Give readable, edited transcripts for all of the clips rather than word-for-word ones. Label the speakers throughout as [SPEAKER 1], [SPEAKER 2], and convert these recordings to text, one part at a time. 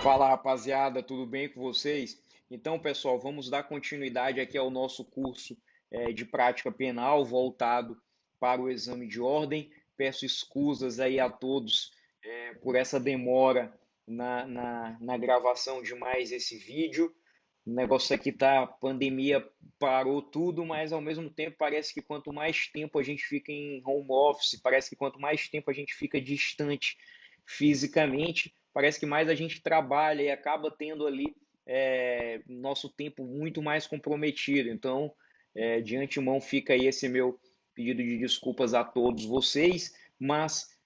[SPEAKER 1] Fala rapaziada, tudo bem com vocês? Então, pessoal, vamos dar continuidade aqui ao nosso curso de prática penal voltado para o exame de ordem. Peço escusas aí a todos por essa demora na gravação de mais esse vídeo. O negócio aqui tá, a pandemia parou tudo, mas ao mesmo tempo parece que quanto mais tempo a gente fica em home office, parece que quanto mais tempo a gente fica distante fisicamente, parece que mais a gente trabalha e acaba tendo ali nosso tempo muito mais comprometido. Então, de antemão fica aí esse meu pedido de desculpas a todos vocês, mas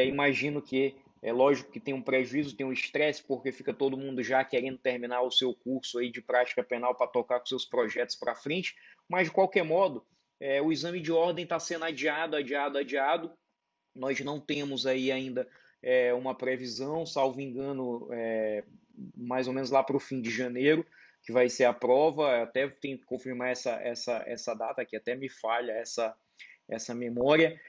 [SPEAKER 1] imagino que é lógico que tem um prejuízo, tem um estresse, porque fica todo mundo já querendo terminar o seu curso aí de prática penal para tocar com seus projetos para frente, mas de qualquer modo, o exame de ordem está sendo adiado, adiado, adiado. Nós não temos aí ainda uma previsão, salvo engano, mais ou menos lá para o fim de janeiro, que vai ser a prova. Eu até tenho que confirmar essa data, que até me falha essa memória,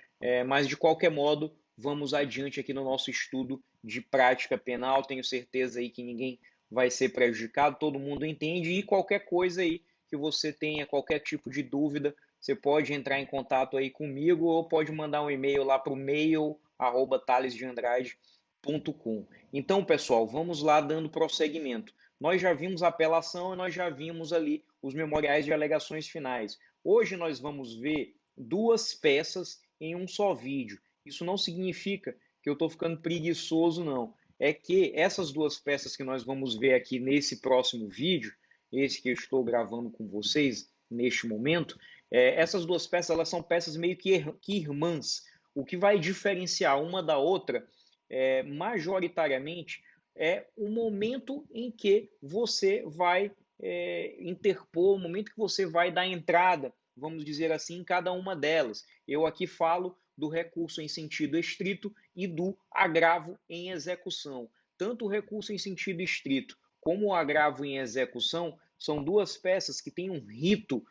[SPEAKER 1] mas de qualquer modo, vamos adiante aqui no nosso estudo de prática penal. Tenho certeza aí que ninguém vai ser prejudicado, todo mundo entende, e qualquer coisa aí que você tenha, qualquer tipo de dúvida, você pode entrar em contato aí comigo ou pode mandar um e-mail lá para o mail@talesdeandrade.com. Então, pessoal, vamos lá dando prosseguimento. Nós já vimos a apelação e nós já vimos ali os memoriais de alegações finais. Hoje nós vamos ver duas peças em um só vídeo. Isso não significa que eu estou ficando preguiçoso, não. É que essas duas peças que nós vamos ver aqui nesse próximo vídeo, esse que eu estou gravando com vocês neste momento, essas duas peças elas são peças meio que irmãs. O que vai diferenciar uma da outra, majoritariamente, é o momento em que você vai interpor, o momento que você vai dar entrada, vamos dizer assim, em cada uma delas. Eu aqui falo do recurso em sentido estrito e do agravo em execução. Tanto o recurso em sentido estrito como o agravo em execução são duas peças que têm um rito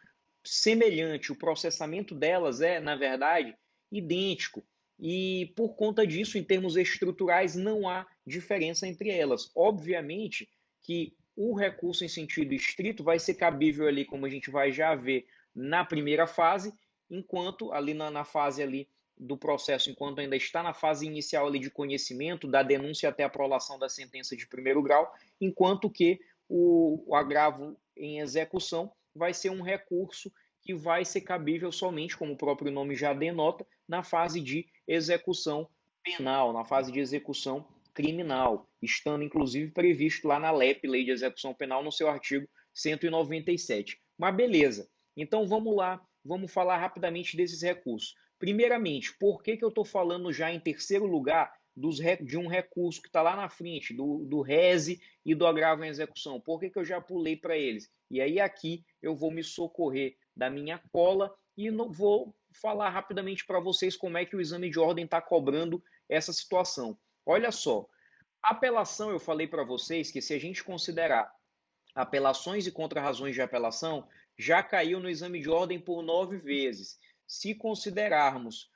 [SPEAKER 1] semelhante, o processamento delas é, na verdade, idêntico. E por conta disso, em termos estruturais, não há diferença entre elas. Obviamente que o recurso em sentido estrito vai ser cabível ali, como a gente vai já ver, na primeira fase, enquanto ali na fase ali do processo, enquanto ainda está na fase inicial ali de conhecimento, da denúncia até a prolação da sentença de primeiro grau, enquanto que o agravo em execução vai ser um recurso que vai ser cabível somente, como o próprio nome já denota, na fase de execução penal, na fase de execução criminal, estando inclusive previsto lá na LEP, Lei de Execução Penal, no seu artigo 197. Mas beleza, então vamos lá, vamos falar rapidamente desses recursos. Primeiramente, por que eu estou falando já em terceiro lugar de um recurso que está lá na frente, do rese e do agravo em execução? Por que eu já pulei para eles? E aí aqui eu vou me socorrer da minha cola e vou falar rapidamente para vocês como é que o exame de ordem está cobrando essa situação. Olha só, apelação, eu falei para vocês que se a gente considerar apelações e contrarrazões de apelação, já caiu no exame de ordem por 9 vezes. Se considerarmos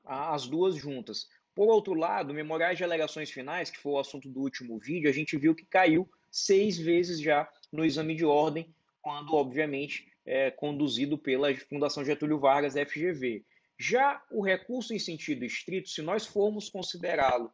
[SPEAKER 1] as duas juntas. Por outro lado, memoriais de alegações finais, que foi o assunto do último vídeo, a gente viu que caiu 6 vezes já no exame de ordem, quando, obviamente, conduzido pela Fundação Getúlio Vargas, FGV. Já o recurso em sentido estrito, se nós formos considerá-lo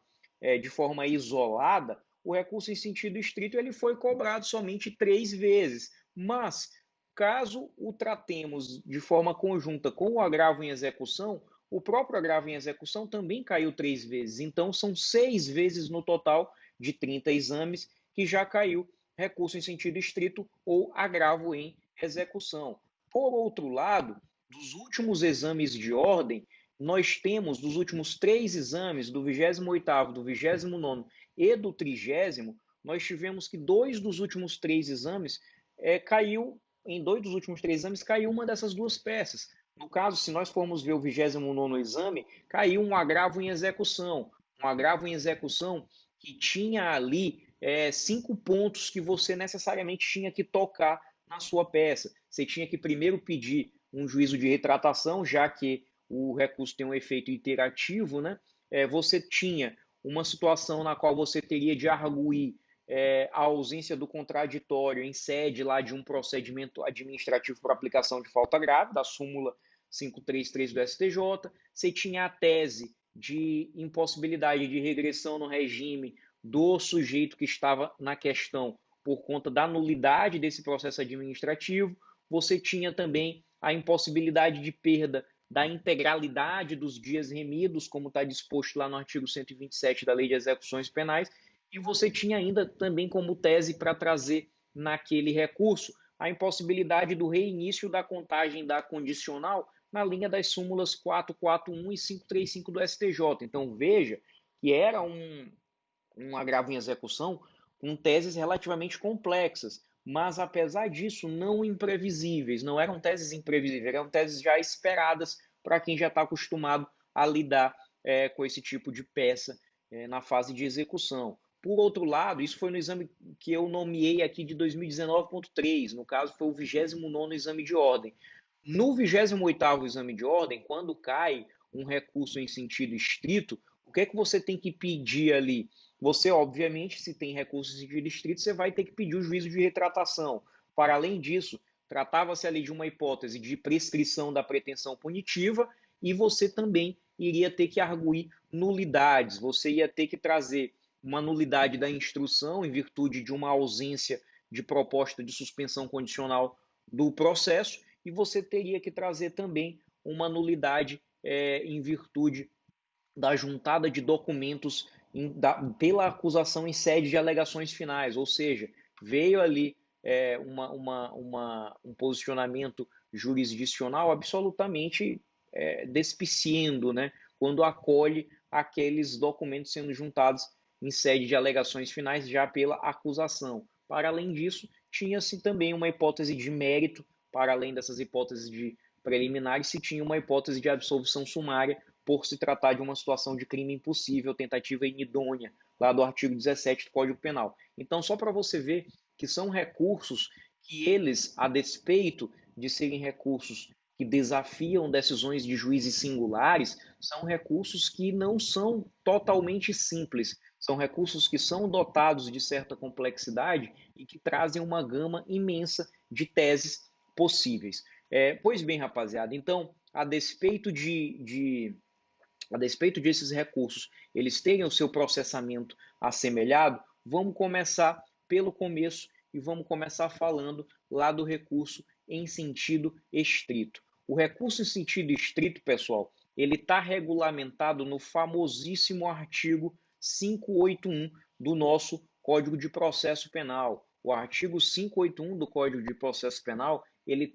[SPEAKER 1] de forma isolada, o recurso em sentido estrito ele foi cobrado somente 3 vezes. Mas, caso o tratemos de forma conjunta com o agravo em execução, o próprio agravo em execução também caiu 3 vezes. Então, são 6 vezes no total de 30 exames que já caiu recurso em sentido estrito ou agravo em execução. Por outro lado, dos últimos exames de ordem, nós temos dos últimos 3 exames, do 28º, do 29º e do 30º, nós tivemos que dois dos últimos 3 exames caiu, em 2 dos últimos 3 exames caiu uma dessas duas peças. No caso, se nós formos ver o 29º exame, caiu um agravo em execução. Um agravo em execução que tinha ali 5 pontos que você necessariamente tinha que tocar na sua peça. Você tinha que primeiro pedir um juízo de retratação, já que o recurso tem um efeito iterativo, né? Você tinha uma situação na qual você teria de arguir a ausência do contraditório em sede lá de um procedimento administrativo por aplicação de falta grave, da súmula 533 do STJ, você tinha a tese de impossibilidade de regressão no regime do sujeito que estava na questão por conta da nulidade desse processo administrativo, você tinha também a impossibilidade de perda da integralidade dos dias remidos, como está disposto lá no artigo 127 da Lei de Execuções Penais, e você tinha ainda também como tese para trazer naquele recurso a impossibilidade do reinício da contagem da condicional na linha das súmulas 441 e 535 do STJ. Então veja que era um agravo em execução com teses relativamente complexas, mas apesar disso não imprevisíveis, não eram teses imprevisíveis, eram teses já esperadas para quem já está acostumado a lidar com esse tipo de peça na fase de execução. Por outro lado, isso foi no exame que eu nomeei aqui de 2019.3, no caso foi o 29º exame de ordem. No 28º exame de ordem, quando cai um recurso em sentido estrito, o que é que você tem que pedir ali? Você, obviamente, se tem recurso em sentido estrito, você vai ter que pedir o juízo de retratação. Para além disso, tratava-se ali de uma hipótese de prescrição da pretensão punitiva e você também iria ter que arguir nulidades. Você ia ter que trazer uma nulidade da instrução em virtude de uma ausência de proposta de suspensão condicional do processo e você teria que trazer também uma nulidade em virtude da juntada de documentos pela acusação em sede de alegações finais, ou seja, veio ali um posicionamento jurisdicional absolutamente despiciendo, né, quando acolhe aqueles documentos sendo juntados em sede de alegações finais já pela acusação. Para além disso, tinha-se também uma hipótese de mérito, para além dessas hipóteses de preliminares, se tinha uma hipótese de absolvição sumária por se tratar de uma situação de crime impossível, tentativa inidônea, lá do artigo 17 do Código Penal. Então, só para você ver que são recursos que eles, a despeito de serem recursos que desafiam decisões de juízes singulares, são recursos que não são totalmente simples, são recursos que são dotados de certa complexidade e que trazem uma gama imensa de teses possíveis. Pois bem, rapaziada, então, a despeito desses recursos eles terem o seu processamento assemelhado, vamos começar pelo começo e vamos começar falando lá do recurso em sentido estrito. O recurso em sentido estrito, pessoal, ele está regulamentado no famosíssimo artigo 581 do nosso Código de Processo Penal. O artigo 581 do Código de Processo Penal, ele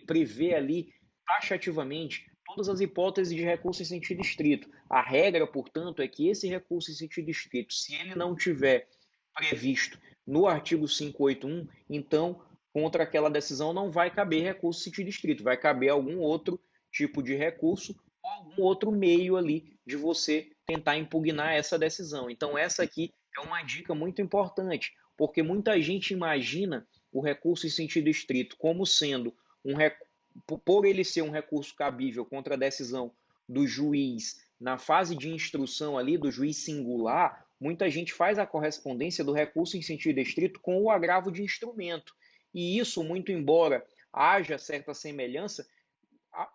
[SPEAKER 1] prevê ali taxativamente todas as hipóteses de recurso em sentido estrito. A regra, portanto, é que esse recurso em sentido estrito, se ele não tiver previsto no artigo 581, então, contra aquela decisão não vai caber recurso em sentido estrito, vai caber algum outro tipo de recurso ou algum outro meio ali de você tentar impugnar essa decisão. Então, essa aqui é uma dica muito importante, porque muita gente imagina o recurso em sentido estrito como sendo por ele ser um recurso cabível contra a decisão do juiz na fase de instrução ali, do juiz singular, muita gente faz a correspondência do recurso em sentido estrito com o agravo de instrumento. E isso, muito embora haja certa semelhança,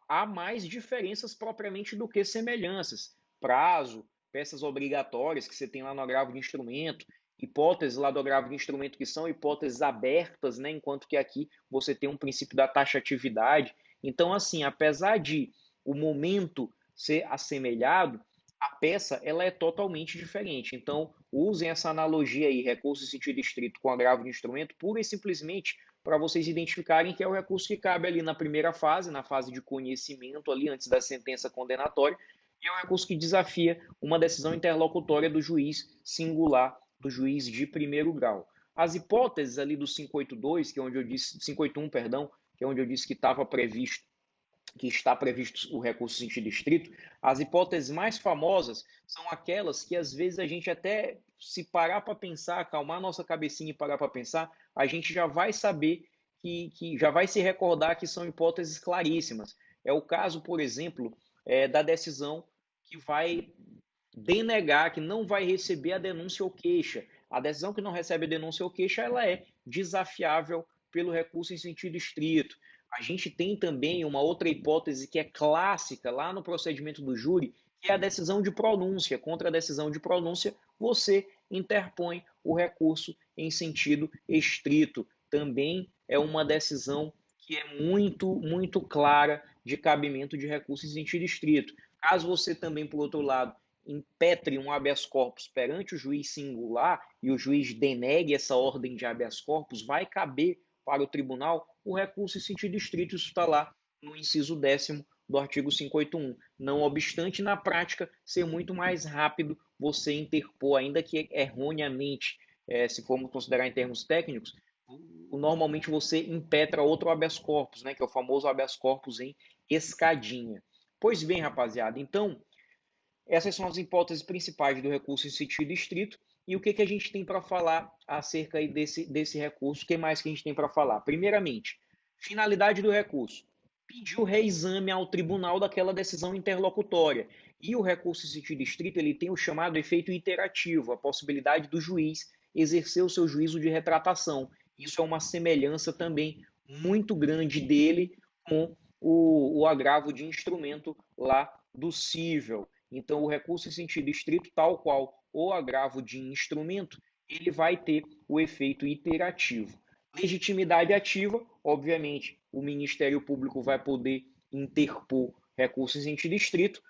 [SPEAKER 1] há mais diferenças propriamente do que semelhanças. Prazo, peças obrigatórias que você tem lá no agravo de instrumento, hipóteses lá do agravo de instrumento que são hipóteses abertas, né? Enquanto que aqui você tem um princípio da taxatividade. Então, assim, apesar de o momento ser assemelhado, a peça ela é totalmente diferente. Então, usem essa analogia aí, recurso em sentido estrito com agravo de instrumento, pura e simplesmente para vocês identificarem que é o recurso que cabe ali na primeira fase, na fase de conhecimento ali antes da sentença condenatória, e é um recurso que desafia uma decisão interlocutória do juiz singular, do juiz de primeiro grau. As hipóteses ali do 582, que é onde eu disse, 581, perdão, que é onde eu disse que estava previsto, que está previsto o recurso em sentido estrito, as hipóteses mais famosas são aquelas que às vezes a gente até se parar para pensar, acalmar nossa cabecinha e parar para pensar, a gente já vai saber que já vai se recordar que são hipóteses claríssimas. É o caso, por exemplo, da decisão que vai denegar, que não vai receber a denúncia ou queixa. A decisão que não recebe a denúncia ou queixa, ela é desafiável pelo recurso em sentido estrito. A gente tem também uma outra hipótese que é clássica lá no procedimento do júri, que é a decisão de pronúncia. Contra a decisão de pronúncia, você interpõe o recurso em sentido estrito. Também é uma decisão que é muito clara de cabimento de recurso em sentido estrito. Caso você também, por outro lado, impetre um habeas corpus perante o juiz singular e o juiz denegue essa ordem de habeas corpus, vai caber para o tribunal o recurso em sentido estrito. Isso está lá no inciso 10º do artigo 581. Não obstante, na prática, ser muito mais rápido você interpor, ainda que erroneamente, se formos considerar em termos técnicos, normalmente você impetra outro habeas corpus, né, que é o famoso habeas corpus em escadinha. Pois bem, rapaziada, então, essas são as hipóteses principais do recurso em sentido estrito. E o que a gente tem para falar acerca desse recurso? O que mais que a gente tem para falar? Primeiramente, finalidade do recurso. Pedir o reexame ao tribunal daquela decisão interlocutória. E o recurso em sentido estrito ele tem o chamado efeito iterativo, a possibilidade do juiz exercer o seu juízo de retratação. Isso é uma semelhança também muito grande dele com o agravo de instrumento lá do cível. Então, o recurso em sentido estrito, tal qual o agravo de instrumento, ele vai ter o efeito iterativo. Legitimidade ativa, obviamente, o Ministério Público vai poder interpor recurso em sentido estrito,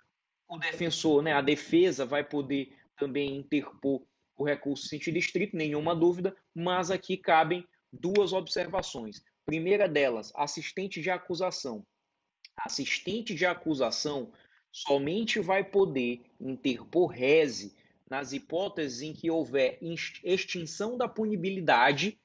[SPEAKER 1] o defensor, né, a defesa vai poder também interpor o recurso em sentido estrito, nenhuma dúvida, mas aqui cabem duas observações. Primeira delas, assistente de acusação. Assistente de acusação somente vai poder interpor rese nas hipóteses em que houver extinção da punibilidade,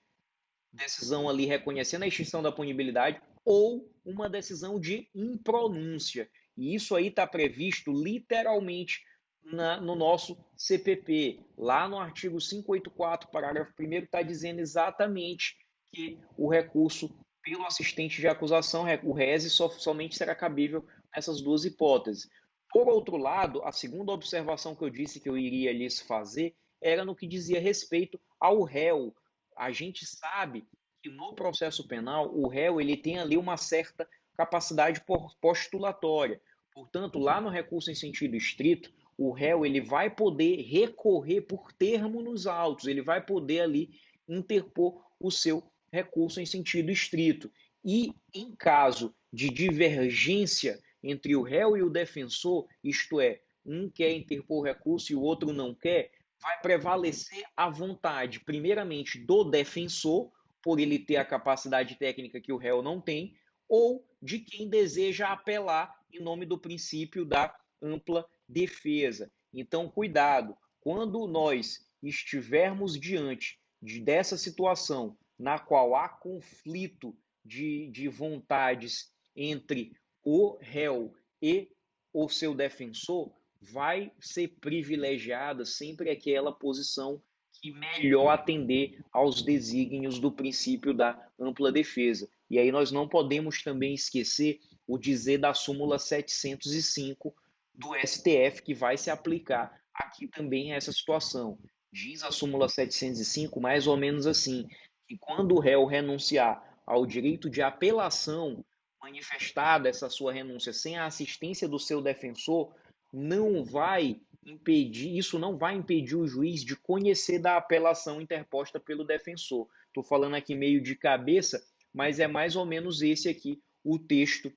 [SPEAKER 1] decisão ali reconhecendo a extinção da punibilidade, ou uma decisão de impronúncia. E isso aí está previsto literalmente no nosso CPP. Lá no artigo 584, parágrafo 1º, está dizendo exatamente que o recurso pelo assistente de acusação, o rese, somente será cabível nessas duas hipóteses. Por outro lado, a segunda observação que eu disse que eu iria lhes fazer era no que dizia respeito ao réu. A gente sabe que no processo penal o réu ele tem ali uma certa capacidade postulatória. Portanto, lá no recurso em sentido estrito, o réu ele vai poder recorrer por termo nos autos, ele vai poder ali interpor o seu recurso em sentido estrito. E em caso de divergência entre o réu e o defensor, isto é, um quer interpor o recurso e o outro não quer, vai prevalecer a vontade, primeiramente, do defensor, por ele ter a capacidade técnica que o réu não tem, ou de quem deseja apelar em nome do princípio da ampla defesa. Então, cuidado, quando nós estivermos diante dessa situação na qual há conflito de vontades entre o réu e o seu defensor, vai ser privilegiada sempre aquela posição que melhor atender aos desígnios do princípio da ampla defesa. E aí nós não podemos também esquecer o dizer da súmula 705 do STF, que vai se aplicar aqui também a essa situação. Diz a súmula 705 mais ou menos assim, que quando o réu renunciar ao direito de apelação, manifestada essa sua renúncia sem a assistência do seu defensor, não vai impedir, isso não vai impedir o juiz de conhecer da apelação interposta pelo defensor. Estou falando aqui meio de cabeça, mas é mais ou menos esse aqui o texto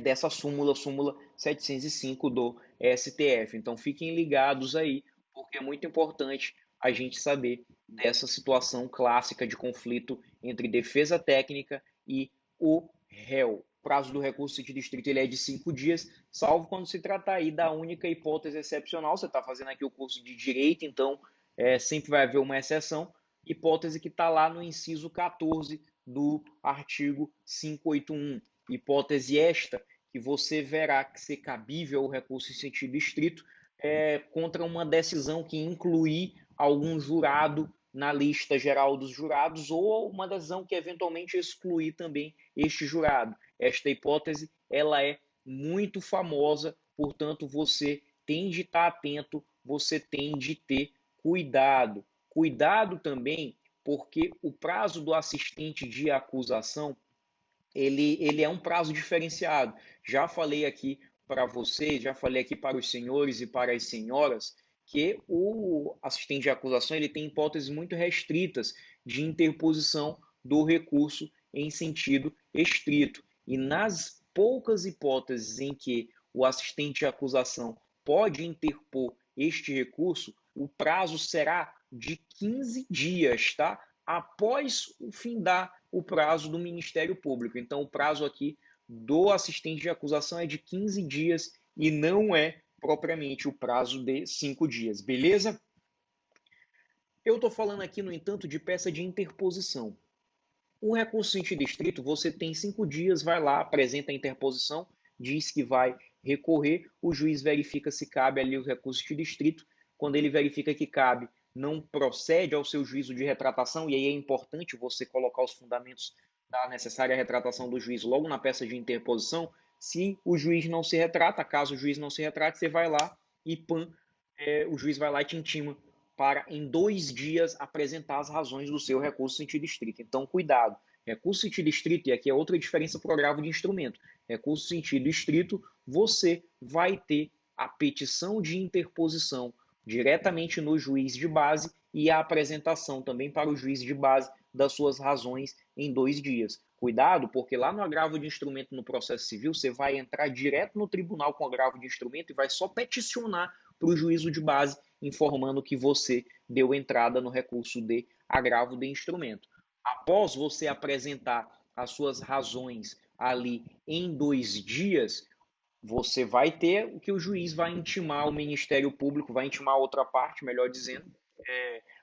[SPEAKER 1] dessa súmula 705 do STF. Então fiquem ligados aí, porque é muito importante a gente saber dessa situação clássica de conflito entre defesa técnica e o réu. O prazo do recurso em sentido estrito ele é de 5 dias, salvo quando se tratar aí da única hipótese excepcional. Você está fazendo aqui o curso de Direito, então sempre vai haver uma exceção. Hipótese que está lá no inciso 14 do artigo 581. Hipótese esta que você verá que ser cabível o recurso em sentido estrito contra uma decisão que incluir algum jurado na lista geral dos jurados ou uma decisão que eventualmente excluir também este jurado. Esta hipótese ela é muito famosa, portanto você tem de estar atento, você tem de ter cuidado. Cuidado também, porque o prazo do assistente de acusação, ele é um prazo diferenciado. Já falei aqui para vocês, já falei aqui para os senhores e para as senhoras, que o assistente de acusação ele tem hipóteses muito restritas de interposição do recurso em sentido estrito. E nas poucas hipóteses em que o assistente de acusação pode interpor este recurso, o prazo será de 15 dias, tá? Após o findar o prazo do Ministério Público. Então, o prazo aqui do assistente de acusação é de 15 dias e não é propriamente o prazo de 5 dias, beleza? Eu estou falando aqui, no entanto, de peça de interposição. O recurso em sentido estrito, você tem 5 dias, vai lá, apresenta a interposição, diz que vai recorrer, o juiz verifica se cabe ali o recurso em sentido estrito. Quando ele verifica que cabe, não procede ao seu juízo de retratação, e aí é importante você colocar os fundamentos da necessária retratação do juiz logo na peça de interposição. Se o juiz não se retrata, caso o juiz não se retrate, você vai lá e o juiz vai lá e te intima para, em 2 dias, apresentar as razões do seu recurso em sentido estrito. Então, cuidado. Recurso em sentido estrito, e aqui é outra diferença para o agravo de instrumento. Recurso em sentido estrito, você vai ter a petição de interposição diretamente no juiz de base e a apresentação também para o juiz de base das suas razões em 2 dias. Cuidado, porque lá no agravo de instrumento no processo civil, você vai entrar direto no tribunal com agravo de instrumento e vai só peticionar para o juízo de base, informando que você deu entrada no recurso de agravo de instrumento. Após você apresentar as suas razões ali em 2 dias, você vai ter o que o juiz vai intimar o Ministério Público, vai intimar a outra parte, melhor dizendo,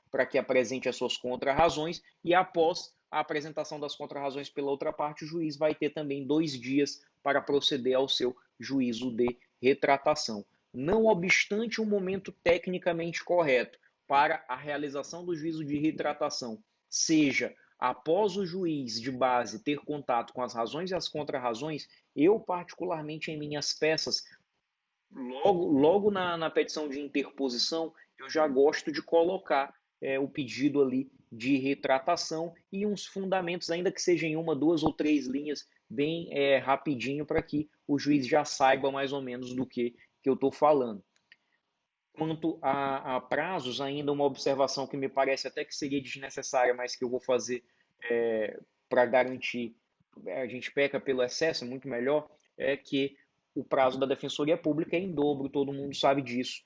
[SPEAKER 1] para que apresente as suas contrarrazões, e após a apresentação das contrarrazões pela outra parte, o juiz vai ter também 2 dias para proceder ao seu juízo de retratação. Não obstante o momento tecnicamente correto para a realização do juízo de retratação, seja após o juiz de base ter contato com as razões e as contrarrazões, eu particularmente em minhas peças, logo na petição de interposição, eu já gosto de colocar o pedido ali de retratação e uns fundamentos, ainda que seja em 1, 2 ou 3 linhas, bem rapidinho, para que o juiz já saiba mais ou menos do que eu estou falando. Quanto a prazos, ainda uma observação que me parece até que seria desnecessária, mas que eu vou fazer para garantir, a gente peca pelo excesso, muito melhor, é que o prazo da Defensoria Pública é em dobro, todo mundo sabe disso.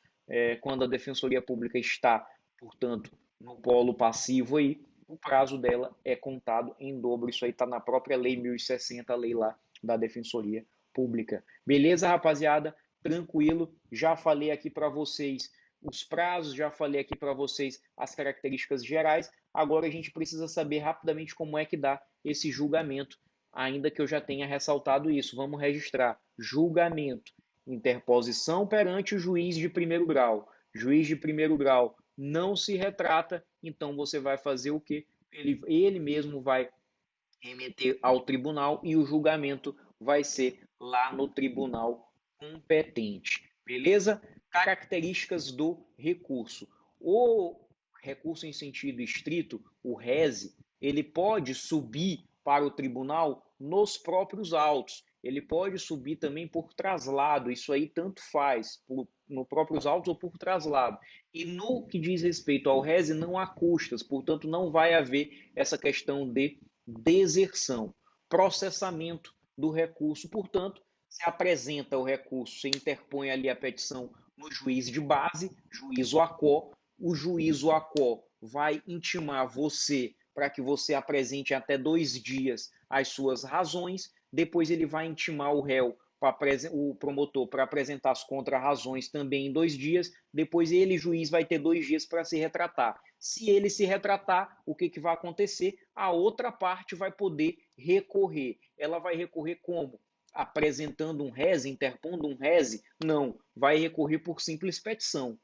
[SPEAKER 1] Quando a Defensoria Pública está, portanto, no polo passivo aí, o prazo dela é contado em dobro. Isso aí está na própria Lei 1060, a lei lá da Defensoria Pública. Beleza, rapaziada? Tranquilo. Já falei aqui para vocês os prazos, já falei aqui para vocês as características gerais. Agora a gente precisa saber rapidamente como é que dá esse julgamento, ainda que eu já tenha ressaltado isso. Vamos registrar. Julgamento. Interposição perante o juiz de primeiro grau. Juiz de primeiro grau não se retrata, então você vai fazer o quê? Ele mesmo vai remeter ao tribunal e o julgamento vai ser lá no tribunal competente. Beleza? Características do recurso. O recurso em sentido estrito, o RESE, ele pode subir para o tribunal nos próprios autos. Ele pode subir também por traslado, isso aí tanto faz, no próprios autos ou por traslado. E no que diz respeito ao RESE, não há custas, portanto, não vai haver essa questão de deserção. Processamento do recurso, portanto, se apresenta o recurso, se interpõe ali a petição no juiz de base, juízo ACO, o juízo ACO vai intimar você para que você apresente até 2 dias as suas razões, depois ele vai intimar o réu, o promotor, para apresentar as contrarrazões também em 2 dias, depois ele, juiz, vai ter 2 dias para se retratar. Se ele se retratar, o que vai acontecer? A outra parte vai poder recorrer. Ela vai recorrer como? Apresentando um rese, interpondo um rese? Não, vai recorrer por simples petição.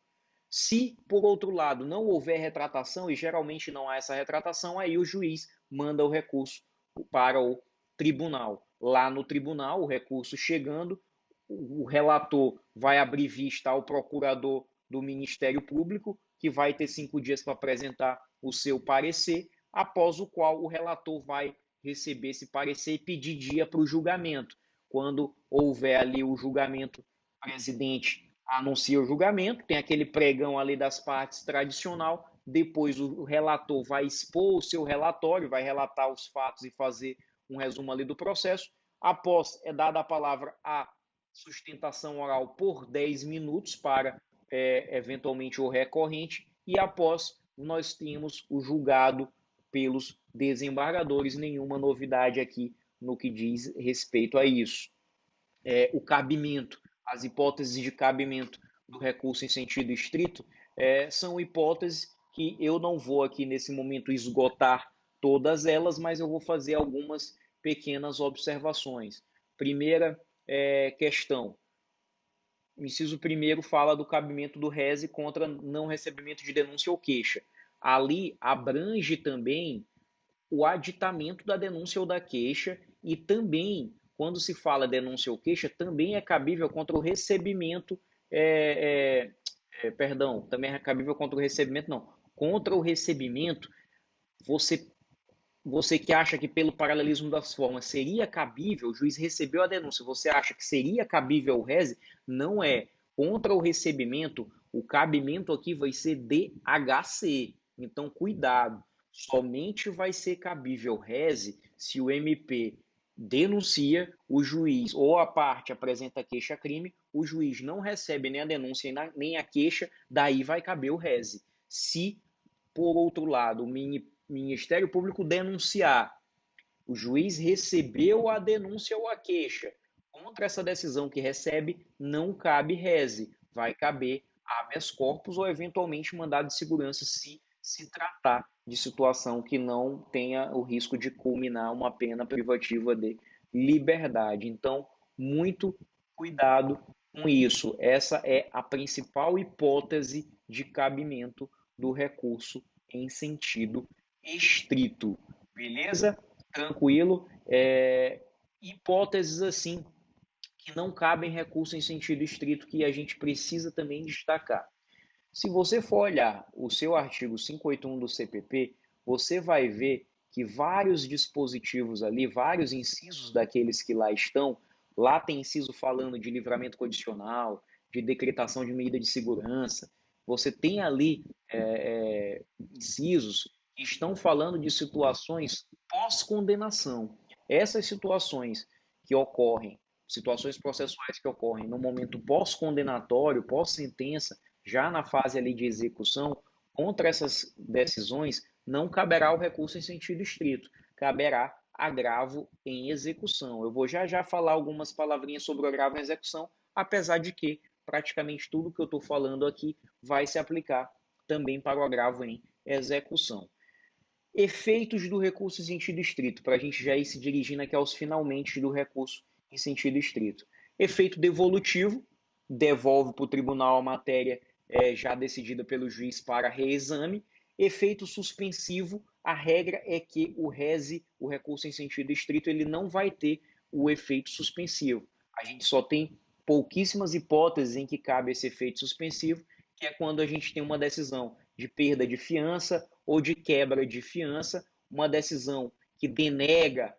[SPEAKER 1] Se, por outro lado, não houver retratação, e geralmente não há essa retratação, aí o juiz manda o recurso para o tribunal. Lá no tribunal, o recurso chegando, o relator vai abrir vista ao procurador do Ministério Público, que vai ter 5 dias para apresentar o seu parecer, após o qual o relator vai receber esse parecer e pedir dia para o julgamento. Quando houver ali o julgamento, o presidente anuncia o julgamento, tem aquele pregão ali das partes tradicional, depois o relator vai expor o seu relatório, vai relatar os fatos e fazer um resumo ali do processo. Após é dada a palavra à sustentação oral por 10 minutos para eventualmente o recorrente, e após nós temos o julgado pelos desembargadores. Nenhuma novidade aqui no que diz respeito a isso. O cabimento, as hipóteses de cabimento do recurso em sentido estrito são hipóteses que eu não vou aqui nesse momento esgotar todas elas, mas eu vou fazer algumas pequenas observações. Primeira questão. O inciso 1º fala do cabimento do rese contra não recebimento de denúncia ou queixa. Ali abrange também o aditamento da denúncia ou da queixa, e também, quando se fala denúncia ou queixa, também é cabível contra o recebimento, também é cabível contra o recebimento, não, contra o recebimento, você que acha que pelo paralelismo das formas seria cabível, o juiz recebeu a denúncia, você acha que seria cabível o rese? Não é. Contra o recebimento, o cabimento aqui vai ser DHC. Então, cuidado. Somente vai ser cabível rese se o MP denuncia, o juiz ou a parte apresenta queixa-crime, o juiz não recebe nem a denúncia nem a queixa, daí vai caber o rese. Se, por outro lado, o Ministério Público denunciar, o juiz recebeu a denúncia ou a queixa, contra essa decisão que recebe, não cabe rese, vai caber habeas corpus ou eventualmente mandado de segurança se tratar de situação que não tenha o risco de culminar uma pena privativa de liberdade. Então, muito cuidado com isso. Essa é a principal hipótese de cabimento do recurso em sentido estrito. Beleza? Tranquilo? Hipóteses assim que não cabem recurso em sentido estrito que a gente precisa também destacar. Se você for olhar o seu artigo 581 do CPP, você vai ver que vários dispositivos ali, vários incisos daqueles que lá estão, lá tem inciso falando de livramento condicional, de decretação de medida de segurança, você tem ali incisos que estão falando de situações pós-condenação. Essas situações que ocorrem, situações processuais que ocorrem no momento pós-condenatório, pós-sentença, já na fase ali de execução, contra essas decisões, não caberá o recurso em sentido estrito, caberá agravo em execução. Eu vou já falar algumas palavrinhas sobre o agravo em execução, apesar de que praticamente tudo que eu estou falando aqui vai se aplicar também para o agravo em execução. Efeitos do recurso em sentido estrito, para a gente já ir se dirigindo aqui aos finalmente do recurso em sentido estrito. Efeito devolutivo, devolve para o tribunal a matéria já decidida pelo juiz para reexame. Efeito suspensivo, a regra é que o rese, o recurso em sentido estrito, ele não vai ter o efeito suspensivo. A gente só tem pouquíssimas hipóteses em que cabe esse efeito suspensivo, que é quando a gente tem uma decisão de perda de fiança ou de quebra de fiança, uma decisão que denega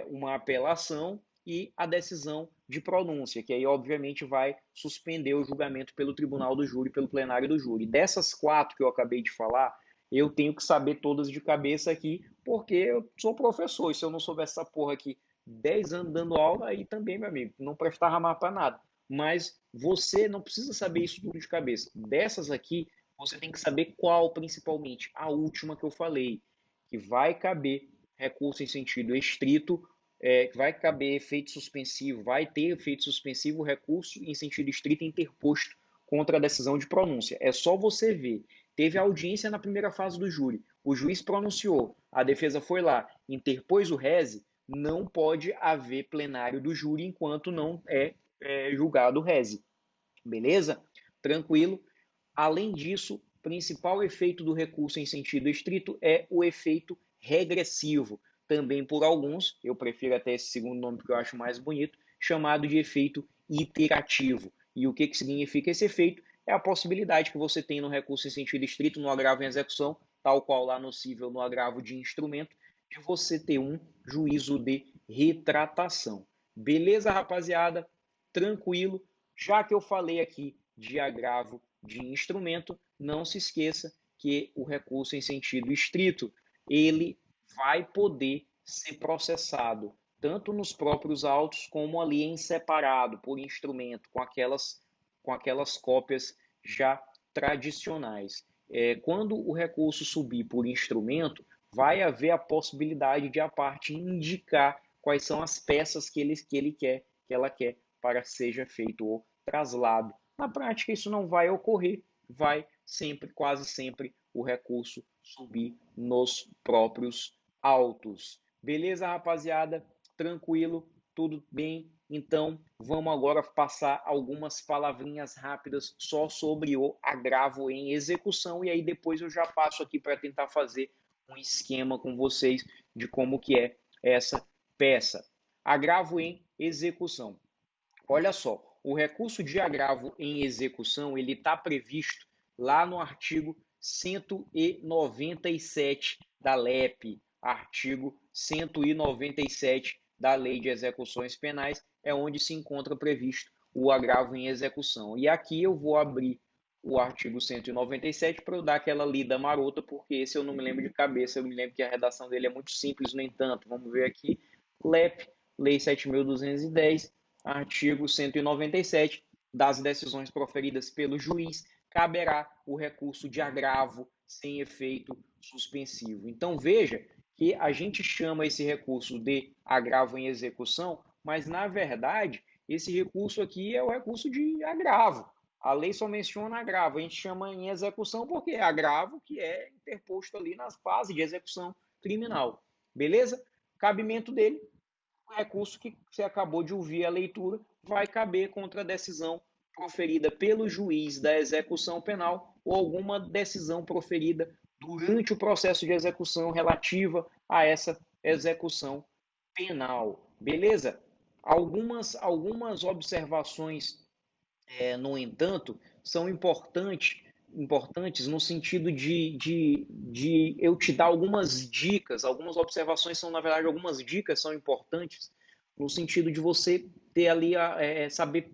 [SPEAKER 1] uma apelação e a decisão de pronúncia, que aí obviamente vai suspender o julgamento pelo tribunal do júri, pelo plenário do júri. Dessas 4 que eu acabei de falar, eu tenho que saber todas de cabeça aqui, porque eu sou professor, e se eu não soubesse essa porra aqui 10 anos dando aula, aí também, meu amigo, não prestava mais para nada. Mas você não precisa saber isso tudo de cabeça. Dessas aqui, você tem que saber qual, principalmente, a última que eu falei, que vai caber recurso em sentido estrito, vai caber efeito suspensivo, vai ter efeito suspensivo, recurso em sentido estrito interposto contra a decisão de pronúncia. É só você ver. Teve audiência na primeira fase do júri, o juiz pronunciou, a defesa foi lá, interpôs o rese, não pode haver plenário do júri enquanto não julgado o rese. Beleza? Tranquilo? Além disso, principal efeito do recurso em sentido estrito é o efeito regressivo, também por alguns, eu prefiro até esse segundo nome porque eu acho mais bonito, chamado de efeito iterativo. E o que significa esse efeito? É a possibilidade que você tem no recurso em sentido estrito, no agravo em execução, tal qual lá no cível no agravo de instrumento, de você ter um juízo de retratação. Beleza, rapaziada? Tranquilo? Já que eu falei aqui de agravo de instrumento, não se esqueça que o recurso em sentido estrito, ele vai poder ser processado tanto nos próprios autos como ali em separado, por instrumento, com aquelas cópias já tradicionais. Quando o recurso subir por instrumento, vai haver a possibilidade de a parte indicar quais são as peças que ela quer para que seja feito o traslado. Na prática, isso não vai ocorrer, vai sempre, quase sempre, o recurso subir nos próprios autos. Beleza, rapaziada? Tranquilo? Tudo bem? Então, vamos agora passar algumas palavrinhas rápidas só sobre o agravo em execução e aí depois eu já passo aqui para tentar fazer um esquema com vocês de como que é essa peça. Agravo em execução. Olha só, o recurso de agravo em execução, ele está previsto lá no artigo 197 da LEP, artigo 197 da Lei de Execuções Penais, é onde se encontra previsto o agravo em execução. E aqui eu vou abrir o artigo 197 para eu dar aquela lida marota, porque esse eu não me lembro de cabeça, eu me lembro que a redação dele é muito simples, no entanto. Vamos ver aqui, LEP, Lei 7.210, artigo 197, das decisões proferidas pelo juiz, caberá o recurso de agravo sem efeito suspensivo. Então veja que a gente chama esse recurso de agravo em execução, mas na verdade esse recurso aqui é o recurso de agravo. A lei só menciona agravo, a gente chama em execução porque é agravo que é interposto ali na fase de execução criminal. Beleza? Cabimento dele, o recurso que você acabou de ouvir a leitura vai caber contra a decisão proferida pelo juiz da execução penal ou alguma decisão proferida durante o processo de execução relativa a essa execução penal. Beleza? Algumas observações, no entanto, são importantes no sentido de eu te dar algumas dicas, algumas observações são, na verdade, algumas dicas são importantes no sentido de você ter ali, saber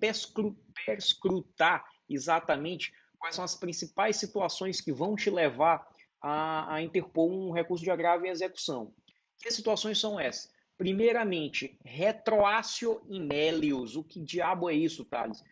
[SPEAKER 1] perscrutar exatamente quais são as principais situações que vão te levar a interpor um recurso de agravo em execução. Que situações são essas? Primeiramente, retroatio in melius. O que diabo é isso, Thales?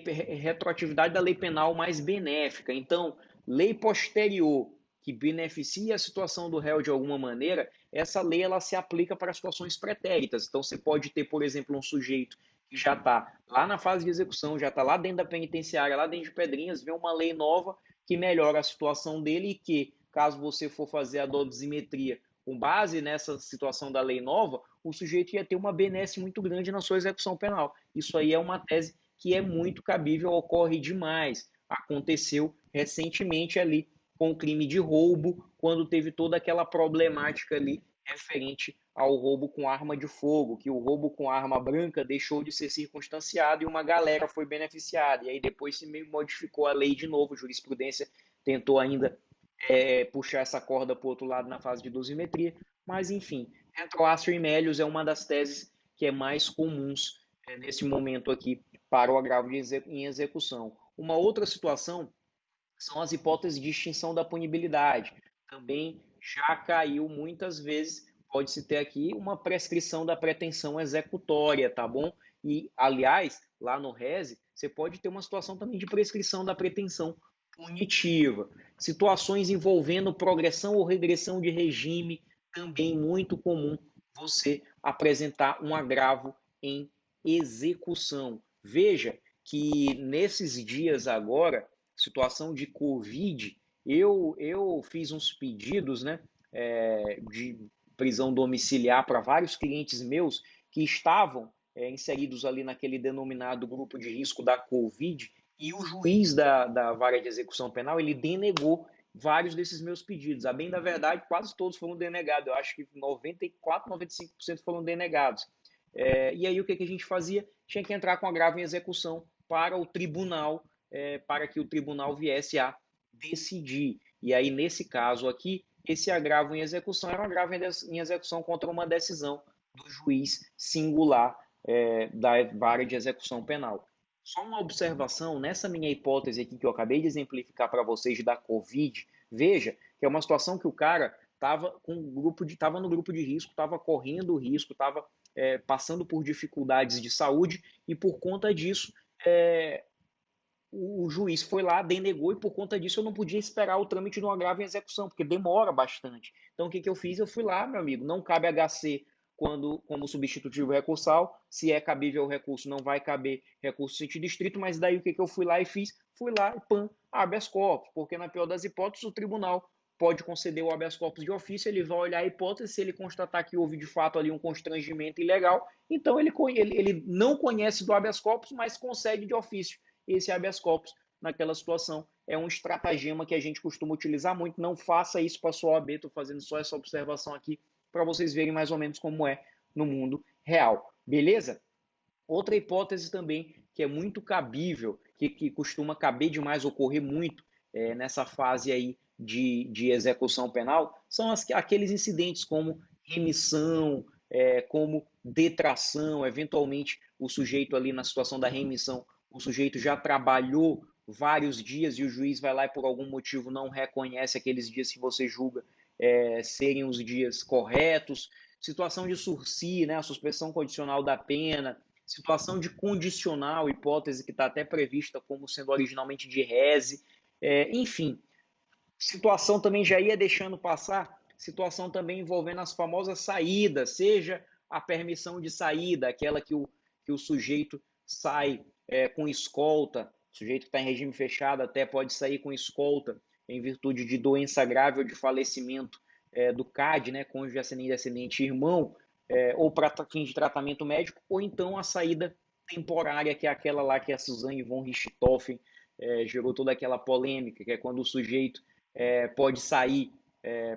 [SPEAKER 1] Retroatividade da lei penal mais benéfica. Então, lei posterior que beneficia a situação do réu de alguma maneira, essa lei ela se aplica para situações pretéritas. Então, você pode ter, por exemplo, um sujeito que já está lá na fase de execução, já está lá dentro da penitenciária, lá dentro de Pedrinhas, vê uma lei nova que melhora a situação dele e que, caso você for fazer a dosimetria com base nessa situação da lei nova, o sujeito ia ter uma benesse muito grande na sua execução penal. Isso aí é uma tese que é muito cabível, ocorre demais. Aconteceu recentemente ali com o crime de roubo, quando teve toda aquela problemática ali referente ao roubo com arma de fogo, que o roubo com arma branca deixou de ser circunstanciado e uma galera foi beneficiada. E aí depois se modificou a lei de novo, a jurisprudência tentou ainda puxar essa corda para o outro lado na fase de dosimetria, mas enfim, retroácio e Melius é uma das teses que é mais comuns nesse momento aqui para o agravo em execução. Uma outra situação são as hipóteses de extinção da punibilidade. Também já caiu muitas vezes, pode-se ter aqui uma prescrição da pretensão executória, tá bom? E, aliás, lá no RESE, você pode ter uma situação também de prescrição da pretensão punitiva. Situações envolvendo progressão ou regressão de regime, também muito comum você apresentar um agravo em execução. Veja que nesses dias agora, situação de Covid, eu fiz uns pedidos, né, de prisão domiciliar para vários clientes meus que estavam inseridos ali naquele denominado grupo de risco da Covid, e o juiz da vara de execução penal, ele denegou vários desses meus pedidos. A bem da verdade, quase todos foram denegados. Eu acho que 94, 95% foram denegados. E aí o que a gente fazia? Tinha que entrar com agravo em execução para o tribunal, para que o tribunal viesse a decidir. E aí, nesse caso aqui, esse agravo em execução era um agravo em execução contra uma decisão do juiz singular da vara de execução penal. Só uma observação, nessa minha hipótese aqui que eu acabei de exemplificar para vocês da Covid, veja que é uma situação que o cara estava no grupo de risco, estava correndo risco, estava passando por dificuldades de saúde e por conta disso o juiz foi lá, denegou, e por conta disso eu não podia esperar o trâmite do agravo em execução, porque demora bastante. Então o que eu fiz? Eu fui lá, meu amigo, não cabe HC como substitutivo recursal, se é cabível o recurso, não vai caber recurso sentido estrito, mas daí o que eu fui lá e fiz? Fui lá e pam, habeas corpus, porque na pior das hipóteses o tribunal pode conceder o habeas corpus de ofício, ele vai olhar a hipótese, se ele constatar que houve de fato ali um constrangimento ilegal, então ele não conhece do habeas corpus, mas concede de ofício esse habeas corpus naquela situação. É um estratagema que a gente costuma utilizar muito. Não faça isso para a sua OAB, estou fazendo só essa observação aqui para vocês verem mais ou menos como é no mundo real. Beleza? Outra hipótese também que é muito cabível, que costuma caber demais, ocorrer muito nessa fase aí de execução penal, são aqueles incidentes como remissão, como detração, eventualmente o sujeito ali na situação da remissão, o sujeito já trabalhou vários dias e o juiz vai lá e por algum motivo não reconhece aqueles dias que você julga serem os dias corretos, situação de sursi, né, a suspensão condicional da pena, situação de condicional, hipótese que está até prevista como sendo originalmente de rese, enfim, situação também já ia deixando passar, situação também envolvendo as famosas saídas, seja a permissão de saída, aquela que o sujeito sai com escolta, o sujeito que está em regime fechado até pode sair com escolta em virtude de doença grave ou de falecimento do CAD, né, cônjuge ascendente, descendente, irmão, ou para fim de tratamento médico, ou então a saída temporária, que é aquela lá que a Suzanne von Richthofen gerou toda aquela polêmica, que é quando o sujeito pode sair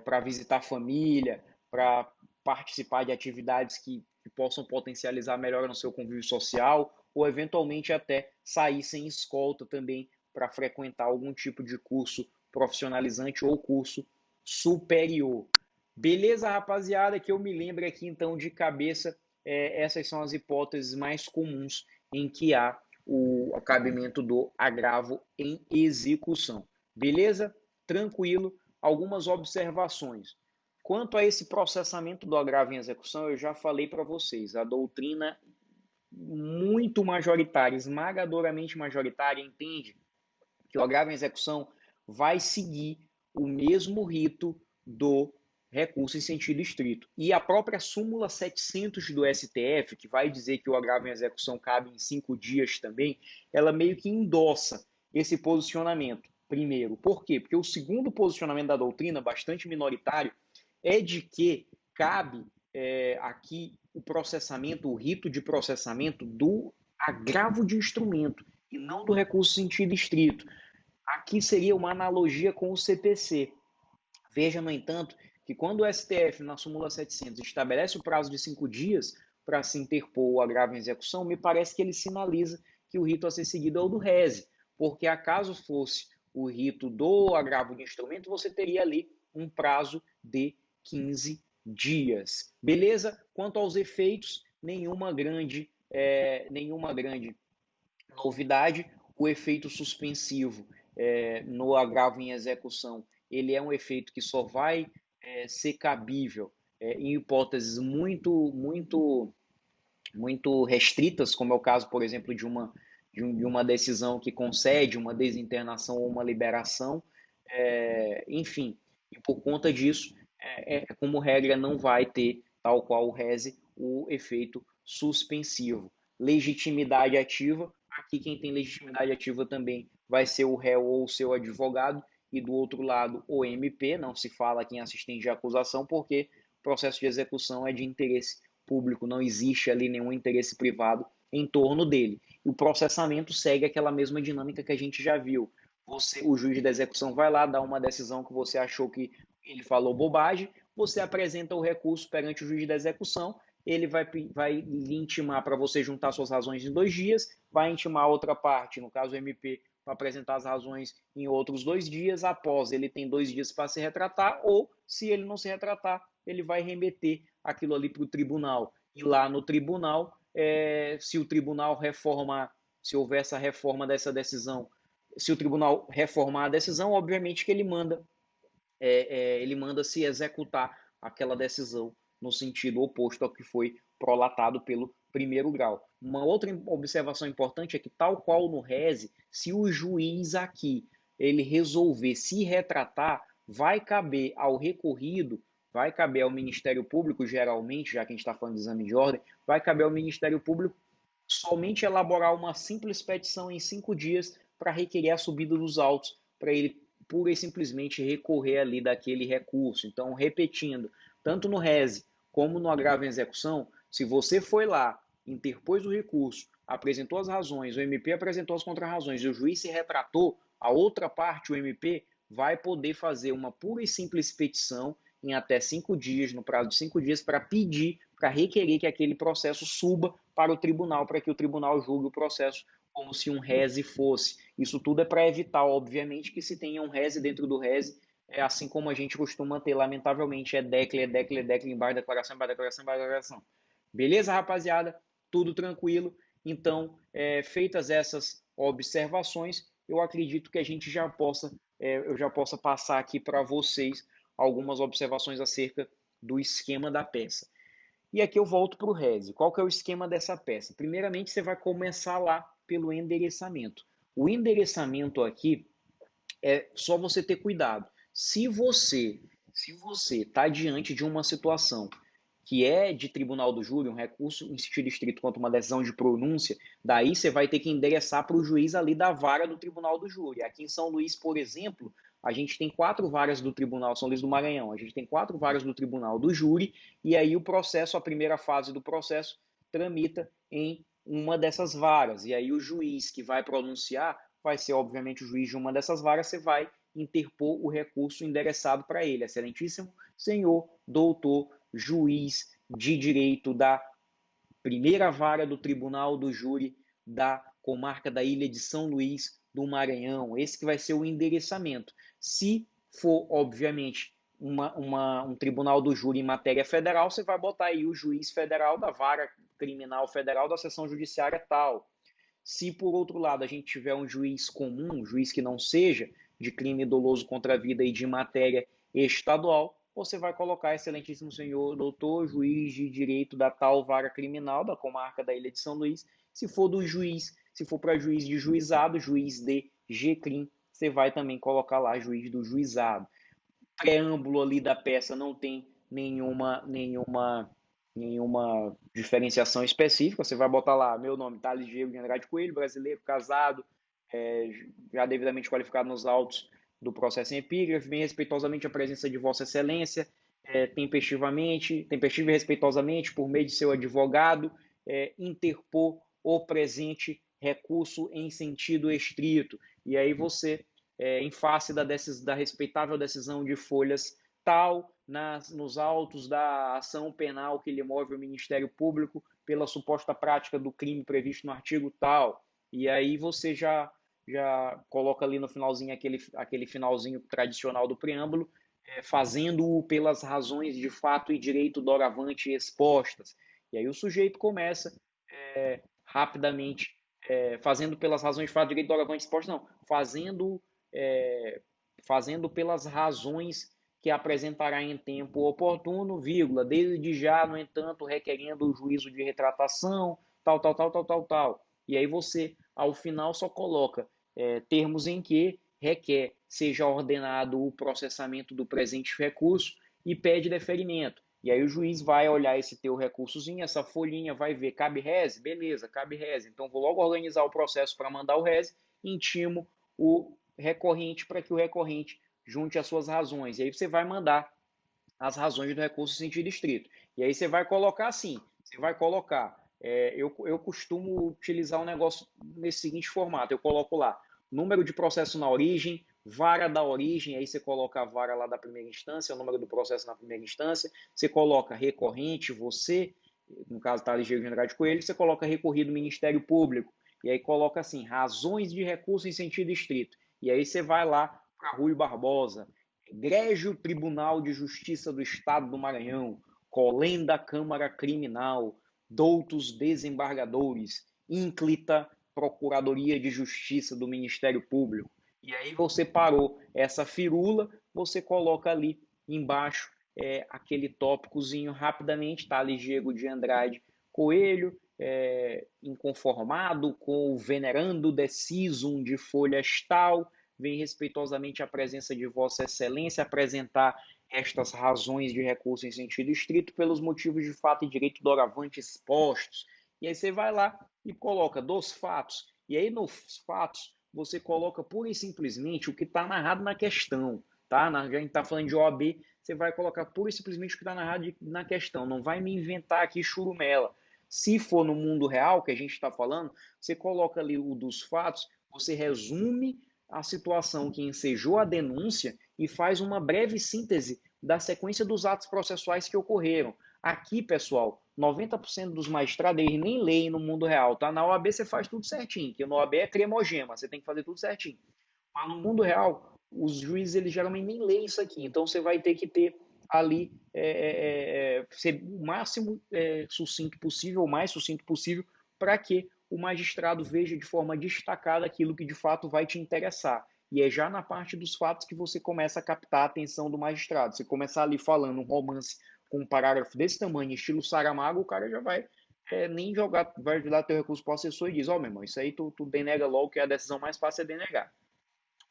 [SPEAKER 1] para visitar a família, para participar de atividades que possam potencializar a melhora no seu convívio social, ou eventualmente até sair sem escolta também para frequentar algum tipo de curso profissionalizante ou curso superior. Beleza, rapaziada, que eu me lembro aqui então de cabeça, essas são as hipóteses mais comuns em que há o cabimento do agravo em execução. Beleza? Tranquilo. Algumas observações. Quanto a esse processamento do agravo em execução, eu já falei para vocês, a doutrina muito majoritária, esmagadoramente majoritária, entende que o agravo em execução vai seguir o mesmo rito do recurso em sentido estrito. E a própria súmula 700 do STF, que vai dizer que o agravo em execução cabe em 5 dias também, ela meio que endossa esse posicionamento. Primeiro, por quê? Porque o segundo posicionamento da doutrina, bastante minoritário, é de que cabe aqui o processamento, o rito de processamento do agravo de instrumento e não do recurso em sentido estrito. Aqui seria uma analogia com o CPC. Veja, no entanto, que quando o STF, na súmula 700, estabelece o prazo de 5 dias para se interpor o agravo em execução, me parece que ele sinaliza que o rito a ser seguido é o do rese, porque acaso fosse o rito do agravo de instrumento, você teria ali um prazo de 15 dias. Beleza? Quanto aos efeitos, nenhuma grande novidade. O efeito suspensivo no agravo em execução, ele é um efeito que só vai ser cabível em hipóteses muito restritas, como é o caso, por exemplo, de uma decisão que concede uma desinternação ou uma liberação, enfim, e por conta disso, como regra, não vai ter, tal qual o rese, o efeito suspensivo. Legitimidade ativa, aqui quem tem legitimidade ativa também vai ser o réu ou o seu advogado, e do outro lado o MP, não se fala aqui em assistente de acusação, porque o processo de execução é de interesse público, não existe ali nenhum interesse privado em torno dele. O processamento segue aquela mesma dinâmica que a gente já viu. O juiz da execução vai lá, dá uma decisão que você achou que ele falou bobagem, você apresenta o recurso perante o juiz da execução ele vai lhe intimar para você juntar suas razões em 2 dias, vai intimar a outra parte, no caso o MP, para apresentar as razões em outros 2 dias. Após, ele tem 2 dias para se retratar, ou, se ele não se retratar, ele vai remeter aquilo ali para o tribunal. E lá no tribunal, se o tribunal reformar, se houver essa reforma dessa decisão, se o tribunal reformar a decisão, obviamente que ele manda se executar aquela decisão no sentido oposto ao que foi prolatado pelo primeiro grau. Uma outra observação importante é que, tal qual no rese, se o juiz aqui ele resolver se retratar, vai caber ao recorrido, vai caber ao Ministério Público, geralmente, já que a gente está falando de exame de ordem, vai caber ao Ministério Público somente elaborar uma simples petição em 5 dias para requerer a subida dos autos, para ele pura e simplesmente recorrer ali daquele recurso. Então, repetindo, tanto no rese como no agravo em execução, se você foi lá, interpôs o recurso, apresentou as razões, o MP apresentou as contrarrazões e o juiz se retratou, a outra parte, o MP, vai poder fazer uma pura e simples petição em até 5 dias, no prazo de 5 dias, para pedir, para requerer que aquele processo suba para o tribunal, para que o tribunal julgue o processo como se um rese fosse. Isso tudo é para evitar, obviamente, que se tenha um rese dentro do rese, assim como a gente costuma ter, lamentavelmente, DECLE, embaixo da declaração, embaixo da declaração, embaixo da declaração. Beleza, rapaziada? Tudo tranquilo? Então, feitas essas observações, eu acredito que a gente eu já possa passar aqui para vocês algumas observações acerca do esquema da peça. E aqui eu volto para o rese. Qual que é o esquema dessa peça? Primeiramente, você vai começar lá pelo endereçamento. O endereçamento aqui é só você ter cuidado. Se você está diante de uma situação que é de tribunal do júri, um recurso em sentido estrito quanto uma decisão de pronúncia, daí você vai ter que endereçar para o juiz ali da vara do tribunal do júri. Aqui em São Luís, por exemplo, a gente tem 4 varas do tribunal, São Luís do Maranhão, a gente tem 4 varas do tribunal do júri, e aí o processo, a primeira fase do processo, tramita em uma dessas varas. E aí o juiz que vai pronunciar vai ser, obviamente, o juiz de uma dessas varas, você vai interpor o recurso endereçado para ele. Excelentíssimo senhor doutor juiz de direito da primeira vara do Tribunal do Júri da comarca da Ilha de São Luís do Maranhão. Esse que vai ser o endereçamento. Se for, obviamente, um tribunal do júri em matéria federal, você vai botar aí o juiz federal da vara criminal federal da seção judiciária tal. Se, por outro lado, a gente tiver um juiz comum, um juiz que não seja de crime doloso contra a vida e de matéria estadual, você vai colocar, excelentíssimo senhor doutor, juiz de direito da tal vara criminal da comarca da Ilha de São Luís. Se for do juiz, se for para juiz de juizado, juiz de GCRIM, você vai também colocar lá juiz do juizado. Preâmbulo ali da peça não tem nenhuma diferenciação específica. Você vai botar lá, meu nome, Thales Diego de Andrade Coelho, brasileiro, casado, já devidamente qualificado nos autos do processo em epígrafe, bem respeitosamente a presença de Vossa Excelência, tempestivamente e respeitosamente, por meio de seu advogado, interpor o presente recurso em sentido estrito. E aí você, em face da respeitável decisão de folhas tal, nos autos da ação penal que lhe move o Ministério Público pela suposta prática do crime previsto no artigo tal. E aí você já coloca ali no finalzinho aquele finalzinho tradicional do preâmbulo, fazendo-o pelas razões de fato e direito doravante expostas. E aí o sujeito começa rapidamente, fazendo pelas razões de fato e direito doravante expostas, não, fazendo pelas razões que apresentará em tempo oportuno, vírgula, desde já, no entanto, requerendo o juízo de retratação, tal. E aí você, ao final, só coloca termos em que requer seja ordenado o processamento do presente recurso e pede deferimento. E aí o juiz vai olhar esse teu recursozinho, essa folhinha, vai ver, cabe rese? Beleza, cabe rese. Então vou logo organizar o processo para mandar o rese, intimo o recorrente para que o recorrente junte as suas razões. E aí você vai mandar as razões do recurso em sentido estrito. E aí você vai colocar assim, você vai colocar, eu costumo utilizar um negócio nesse seguinte formato, eu coloco lá, número de processo na origem, vara da origem, aí você coloca a vara lá da primeira instância, o número do processo na primeira instância, você coloca recorrente, você, no caso Thales Diego de Andrade Coelho, você coloca recorrido do Ministério Público, e aí coloca assim, razões de recurso em sentido estrito. E aí você vai lá para Rui Barbosa, Egrégio Tribunal de Justiça do Estado do Maranhão, Colenda Câmara Criminal, doutos desembargadores, ínclita Procuradoria de Justiça do Ministério Público. E aí você parou essa firula, você coloca ali embaixo aquele tópicozinho rapidamente, Thales Diego de Andrade Coelho, inconformado com o venerando decisum de folhas tal, vem respeitosamente à presença de Vossa Excelência apresentar estas razões de recurso em sentido estrito pelos motivos de fato e direito doravante expostos. E aí você vai lá e coloca dos fatos. E aí nos fatos você coloca pura e simplesmente o que está narrado na questão. Tá? Já a gente está falando de OAB, você vai colocar pura e simplesmente o que está narrado na questão. Não vai me inventar aqui churumela. Se for no mundo real que a gente está falando, você coloca ali o dos fatos, você resume a situação que ensejou a denúncia e faz uma breve síntese da sequência dos atos processuais que ocorreram. Aqui, pessoal, 90% dos magistrados eles nem leem no mundo real, tá? Na OAB você faz tudo certinho, que na OAB é cremogema, você tem que fazer tudo certinho. Mas no mundo real, os juízes eles geralmente nem leem isso aqui, então você vai ter que ter ali ser o máximo sucinto possível, o mais sucinto possível, para que o magistrado veja de forma destacada aquilo que de fato vai te interessar. E é já na parte dos fatos que você começa a captar a atenção do magistrado. Você começar ali falando um romance com um parágrafo desse tamanho, estilo Saramago, o cara já vai nem jogar, vai dar teu recurso para o assessor e diz, ó, meu irmão, isso aí tu denega logo, que a decisão mais fácil é denegar.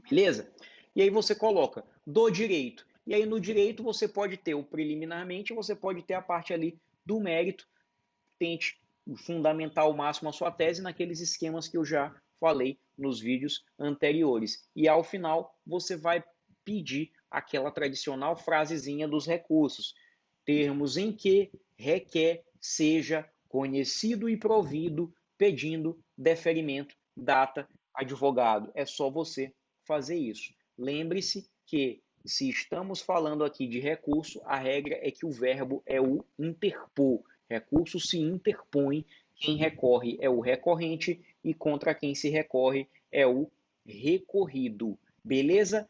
[SPEAKER 1] Beleza? E aí você coloca do direito. E aí no direito você pode ter o preliminarmente, você pode ter a parte ali do mérito. Tente fundamentar ao máximo a sua tese naqueles esquemas que eu já falei nos vídeos anteriores. E ao final você vai pedir aquela tradicional frasezinha dos recursos. Termos em que requer seja conhecido e provido, pedindo deferimento, data, advogado. É só você fazer isso. Lembre-se que se estamos falando aqui de recurso, a regra é que o verbo é o interpor. Recurso se interpõe, quem recorre é o recorrente e contra quem se recorre é o recorrido. Beleza?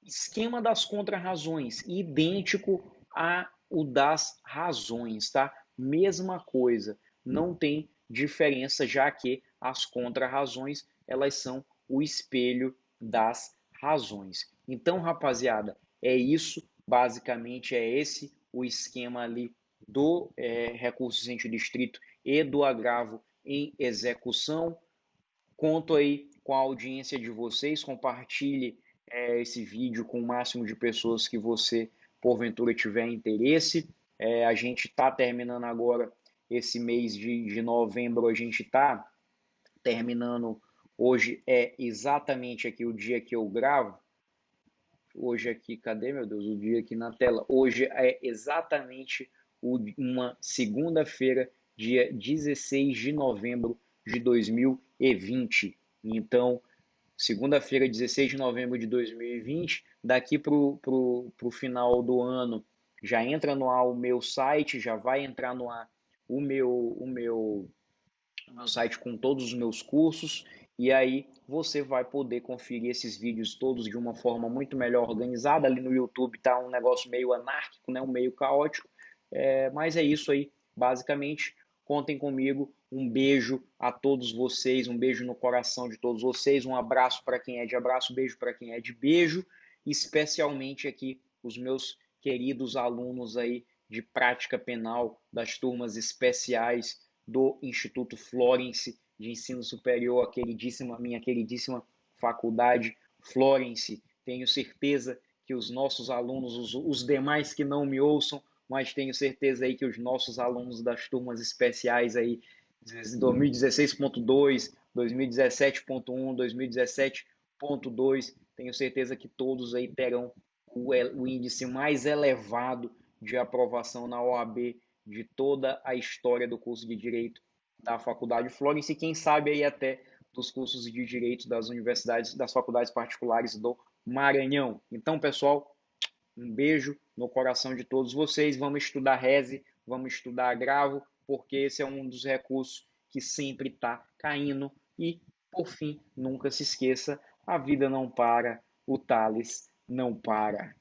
[SPEAKER 1] Esquema das contrarrazões, idêntico ao das razões, tá? Mesma coisa, não tem diferença, já que as contrarrazões, elas são o espelho das razões. Então, rapaziada, é isso, basicamente é esse o esquema ali do recurso em sentido estrito e do agravo em execução. Conto aí com a audiência de vocês, compartilhe esse vídeo com o máximo de pessoas que você, porventura, tiver interesse. A gente está terminando agora esse mês de novembro, a gente está terminando, hoje é exatamente aqui o dia que eu gravo, hoje aqui, cadê meu Deus, o dia aqui na tela, hoje é exatamente uma segunda-feira, dia 16 de novembro de 2020. Então, segunda-feira, 16 de novembro de 2020, daqui para o final do ano, já entra no ar o meu site, já vai entrar no ar o meu site com todos os meus cursos, e aí você vai poder conferir esses vídeos todos de uma forma muito melhor organizada. Ali no YouTube tá um negócio meio anárquico, né? Um meio caótico, mas é isso aí, basicamente. Contem comigo. Um beijo a todos vocês, um beijo no coração de todos vocês, um abraço para quem é de abraço, beijo para quem é de beijo, especialmente aqui os meus queridos alunos aí de prática penal das turmas especiais do Instituto Florence de Ensino Superior, minha queridíssima faculdade Florence. Tenho certeza que os nossos alunos, os demais que não me ouçam, mas tenho certeza aí que os nossos alunos das turmas especiais aí, 2016.2, 2017.1, 2017.2, tenho certeza que todos aí terão o índice mais elevado de aprovação na OAB de toda a história do curso de Direito da Faculdade Florence e quem sabe aí até dos cursos de Direito das universidades, das faculdades particulares do Maranhão. Então, pessoal, um beijo no coração de todos vocês. Vamos estudar reze, vamos estudar agravo, porque esse é um dos recursos que sempre está caindo. E, por fim, nunca se esqueça, a vida não para, o Thales não para.